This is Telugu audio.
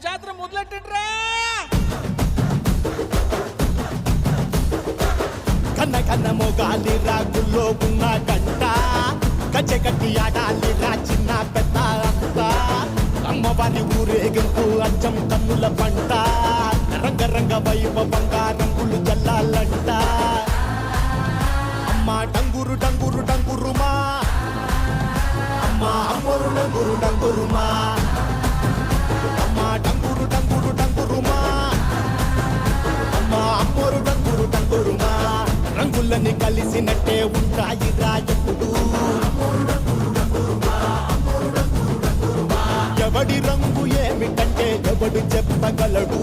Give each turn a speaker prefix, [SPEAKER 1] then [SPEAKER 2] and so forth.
[SPEAKER 1] జాతర మొదలెట్టండిరా.
[SPEAKER 2] కన్న కన్న మొగాలి రాగుల్లో ఉన్న గంట గజ్జె కట్టి ఆడాలి రా చిన్న పెద్ద అంతా అమ్మవారి ఊరేగింపు అచ్చం కన్నుల పంట రంగరంగ వైభవంగా రంగులు జల్లాలంట అమ్మ డంగురు డంగురు డంగురుమా అమ్మ అమ్మోరు డంగురు డంగురుమా అమ్మ డంగురు డంగురు డంగురుమా అమ్మ అమ్మోరు డంగురు డంగురుమా రంగులని కలిసినట్టే ఉంటాయి రాయకుడు ఎవడి రంగు ఏమిటంటే ఎవడు చెప్పగలడు